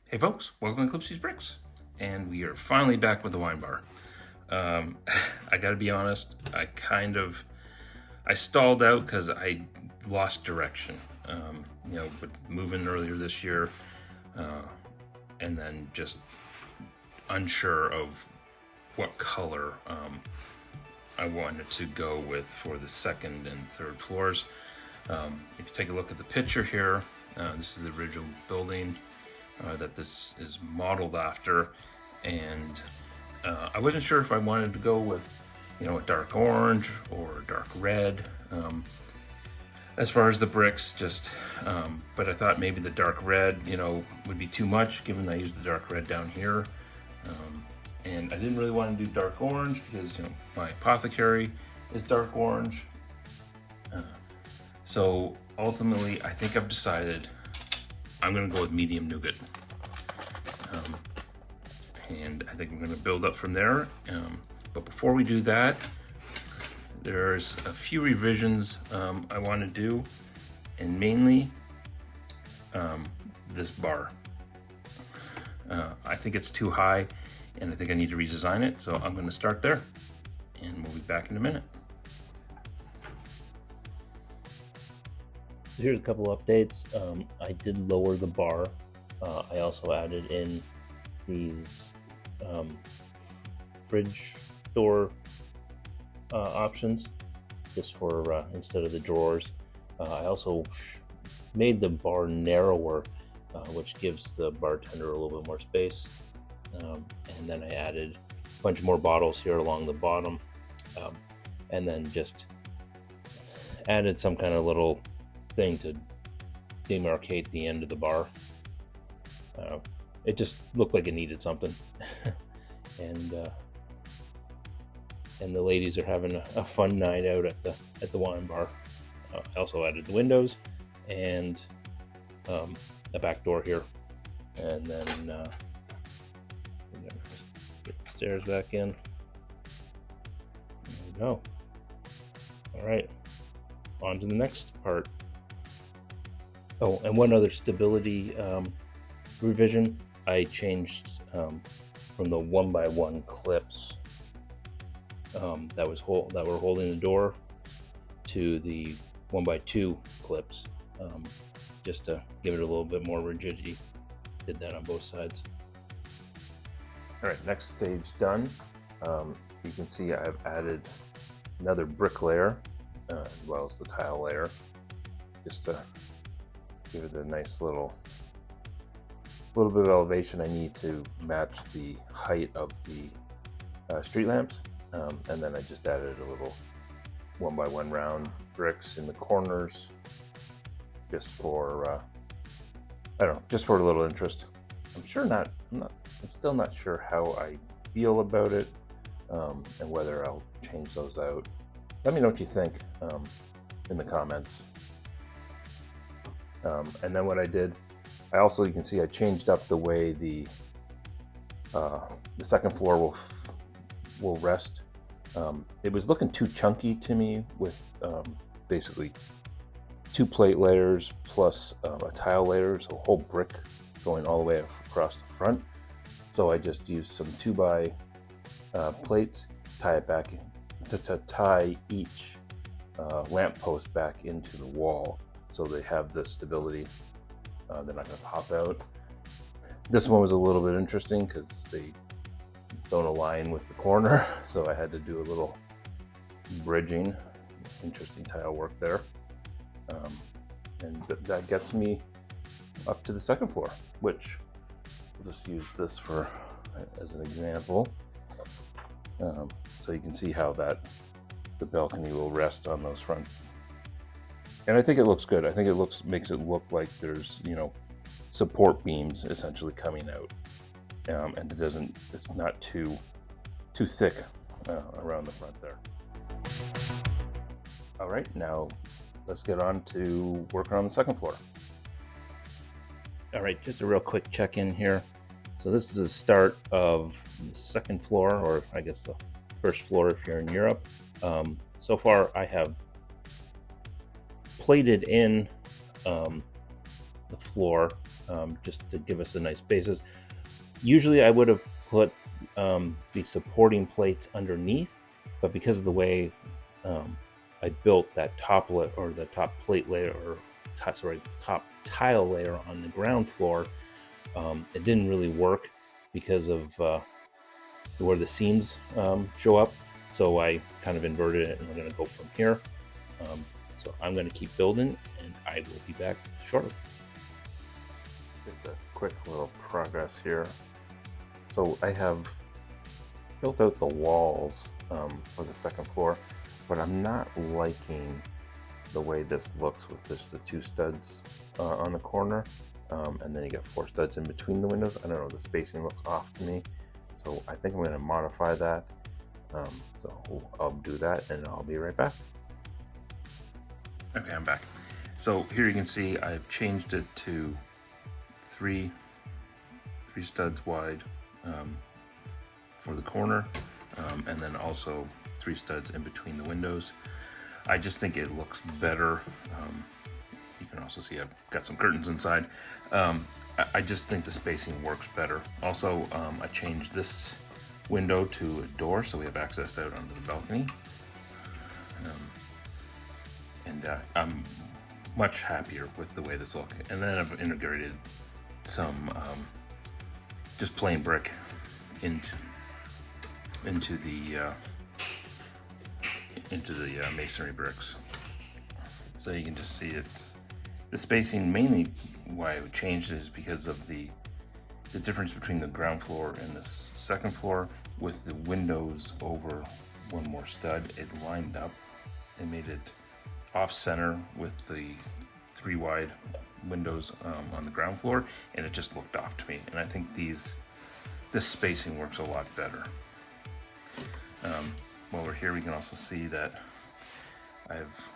Hey folks, welcome to Clipsy's Bricks, and we are finally back with the wine bar. I gotta be honest, I stalled out because I lost direction. With moving earlier this year, and then just unsure of what color I wanted to go with for the second and third floors. If you take a look at the picture here, this is the original building that this is modeled after, and I wasn't sure if I wanted to go with a dark orange or dark red as far as the bricks, but I thought maybe the dark red would be too much given I used the dark red down here, and I didn't really want to do dark orange because my apothecary is dark orange. So ultimately I think I've decided I'm gonna go with medium nougat. And I think I'm gonna build up from there. But before we do that, there's a few revisions I wanna do, and mainly this bar. I think it's too high, and I think I need to redesign it, so I'm gonna start there, and we'll be back in a minute. So here's a couple updates. I did lower the bar. I also added in these fridge door options just for instead of the drawers. I also made the bar narrower, which gives the bartender a little bit more space. And then I added a bunch more bottles here along the bottom, and then just added some kind of little thing to demarcate the end of the bar. It just looked like it needed something. and the ladies are having a fun night out at the wine bar. I also added the windows and a back door here, and then get the stairs back in. There we go. All right, on to the next part. Oh, and one other stability revision. I changed from the 1x1 clips that were holding the door to the 1x2 clips, just to give it a little bit more rigidity. Did that on both sides. All right, next stage done. You can see I've added another brick layer as well as the tile layer, just to give it a nice little bit of elevation. I need to match the height of the street lamps, and then I just added a little 1x1 round bricks in the corners, just for just for a little interest. I'm still not sure how I feel about it, and whether I'll change those out. Let me know what you think in the comments. And then what I did, you can see I changed up the way the second floor will rest. It was looking too chunky to me with basically 2 plate layers plus a tile layer, so a whole brick going all the way across the front. So I just used some 2x plates, tie it back to tie each lamp post back into the wall, so they have the stability. They're not going to pop out. This one was a little bit interesting because they don't align with the corner, so I had to do a little bridging. Interesting tile work there. And that gets me up to the second floor, which I'll just use this as an example. So you can see how the balcony will rest on those front. And I think it looks good. I think it makes it look like there's support beams essentially coming out, and it's not too thick around the front there. All right, now let's get on to working on the second floor. All right, just a real quick check-in here. So this is the start of the second floor, or I guess the first floor if you're in Europe. So far I have plated in the floor just to give us a nice basis. Usually I would have put the supporting plates underneath, but because of the way I built that top or the top plate layer, or top tile layer on the ground floor, it didn't really work because of where the seams show up. So I kind of inverted it, and we're going to go from here. So I'm going to keep building, and I will be back shortly. Just a quick little progress here. So I have built out the walls for the second floor, but I'm not liking the way this looks with just the 2 studs on the corner, and then you get 4 studs in between the windows. I don't know, the spacing looks off to me, so I think I'm going to modify that. So I'll do that, and I'll be right back. Okay, I'm back. So here you can see I've changed it to three studs wide for the corner, and then also 3 studs in between the windows. I just think it looks better. You can also see I've got some curtains inside. I just think the spacing works better. Also, I changed this window to a door, so we have access out onto the balcony. And I'm much happier with the way this looks. And then I've integrated some just plain brick into the masonry bricks. So you can just see it's the spacing. Mainly why I would change it is because of the difference between the ground floor and the second floor. With the windows over 1 more stud, it lined up and made it off center with the 3 wide windows on the ground floor, and it just looked off to me. And I think this spacing works a lot better. While we're here, we can also see that I've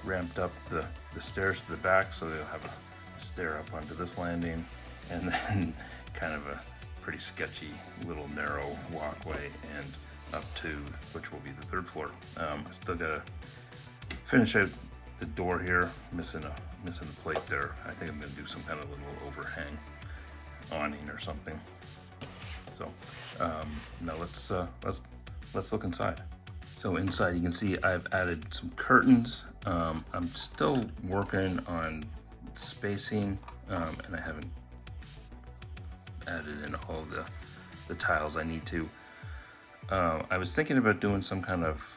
ramped up the stairs to the back, so they'll have a stair up onto this landing, and then kind of a pretty sketchy little narrow walkway and up to which will be the 3rd floor. I still gotta finish out the door here, missing a plate there. I think I'm gonna do some kind of little overhang awning or something. So now let's look inside. So inside you can see I've added some curtains. I'm still working on spacing, and I haven't added in all the tiles I need to. I was thinking about doing some kind of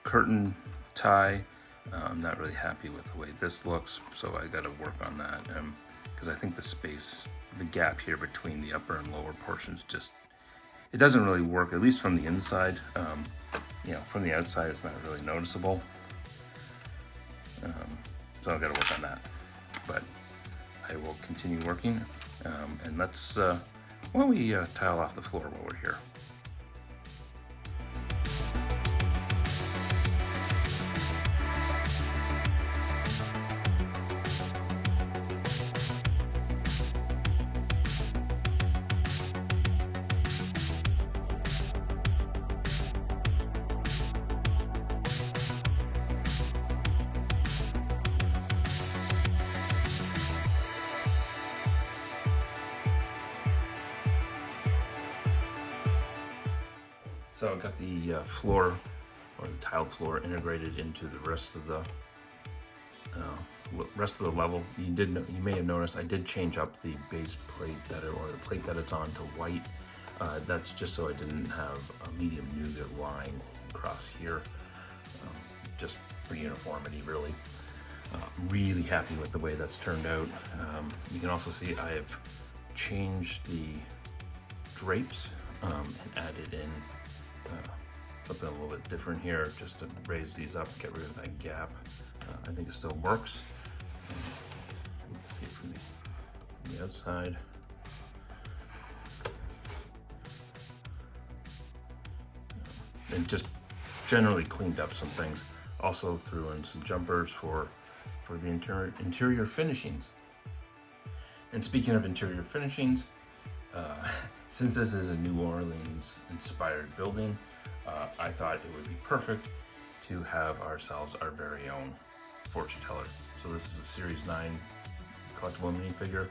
curtain tie. I'm not really happy with the way this looks, so I got to work on that, because I think the gap here between the upper and lower portions, it doesn't really work, at least from the inside. From the outside it's not really noticeable, so I've got to work on that, but I will continue working, and let's why don't we tile off the floor while we're here. So I've got the floor, or the tiled floor, integrated into the rest of the level. You may have noticed I did change up the base plate or the plate that it's on to white. That's just so I didn't have a medium nougat line across here, just for uniformity, really. Really happy with the way that's turned out. You can also see I have changed the drapes and added in something a little bit different here, just to raise these up, get rid of that gap. I think it still works. You can see it from the outside. And just generally cleaned up some things. Also threw in some jumpers for the interior finishings. And speaking of interior finishings, since this is a New Orleans inspired building, I thought it would be perfect to have ourselves our very own fortune teller. So this is a Series 9 collectible minifigure.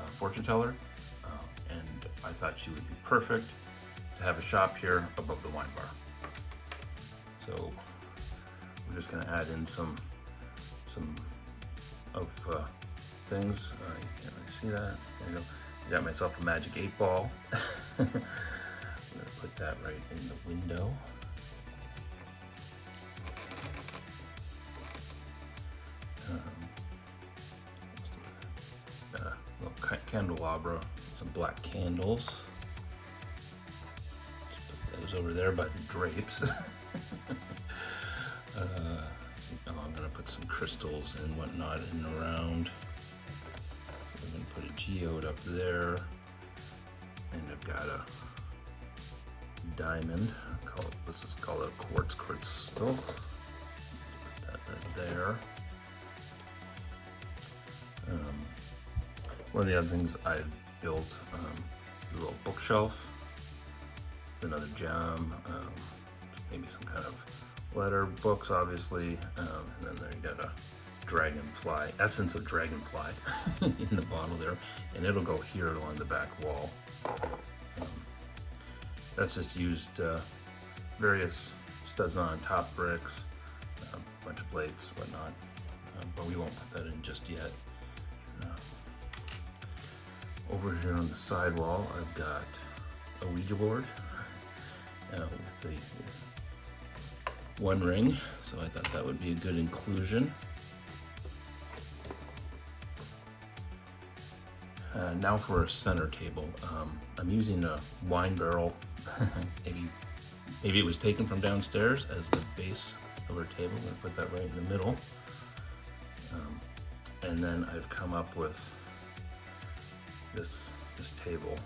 fortune teller, and I thought she would be perfect to have a shop here above the wine bar. So we're just going to add in some of things. You can't really see that. There you go. I got myself a magic 8-ball. I'm going to put that right in the window. Little candelabra, some black candles. Just put those over there by the drapes. I'm going to put some crystals and whatnot in around. I'm going to put a geode up there, and I've got a diamond. Let's just call it a quartz crystal. Put that right there. One of the other things I've built, a little bookshelf with another gem, maybe some kind of letter, books obviously, and then there you got a dragonfly, essence of dragonfly in the bottle there, and it'll go here along the back wall. That's just used various studs on top bricks, a bunch of plates, whatnot, but we won't put that in just yet. Over here on the side wall, I've got a Ouija board with the one ring, so I thought that would be a good inclusion. Now for a center table. I'm using a wine barrel. maybe it was taken from downstairs as the base of our table. I'm going to put that right in the middle. And then I've come up with this table.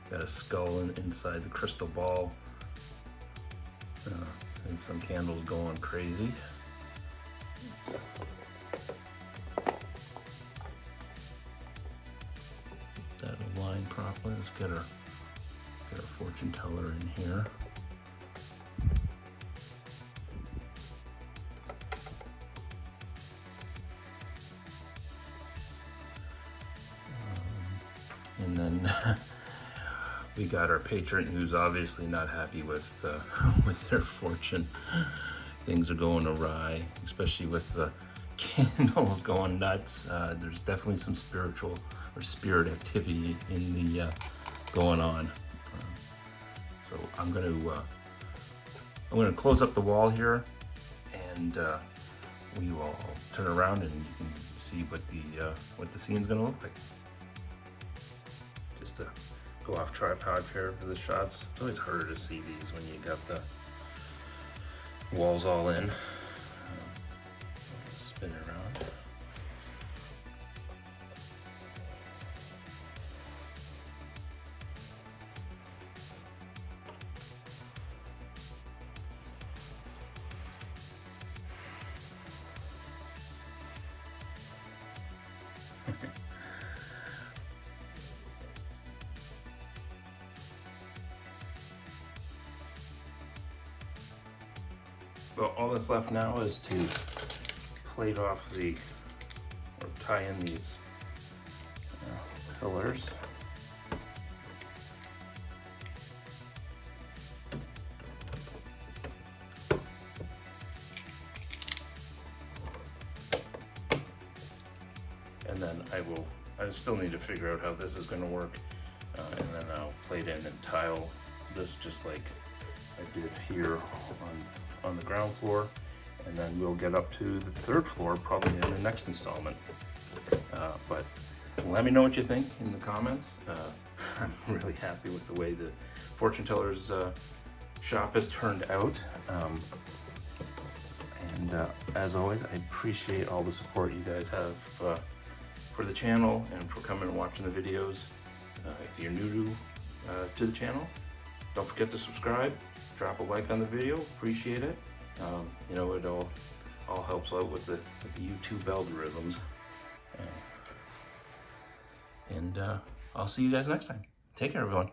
Got a skull inside the crystal ball, and some candles going crazy. That align properly. Let's get our fortune teller in here. And then we got our patron, who's obviously not happy with their fortune. Things are going awry, especially with the candles going nuts. There's definitely some spiritual or spirit activity in the going on. So I'm gonna close up the wall here, and we will turn around and you can see what the scene's gonna look like. To go off tripod here for the shots. It's always harder to see these when you got the walls all in. Spin it around. Well, all that's left now is to plate off or tie in these pillars. And then I still need to figure out how this is going to work, and then I'll plate in and tile this just like I did here on the ground floor, and then we'll get up to the third floor probably in the next installment. But let me know what you think in the comments. I'm really happy with the way the fortune teller's shop has turned out. And as always, I appreciate all the support you guys have for the channel and for coming and watching the videos. If you're new to the channel, don't forget to subscribe. Drop a like on the video, appreciate it. You know, it all helps out with the YouTube algorithms. And I'll see you guys next time. Take care, everyone.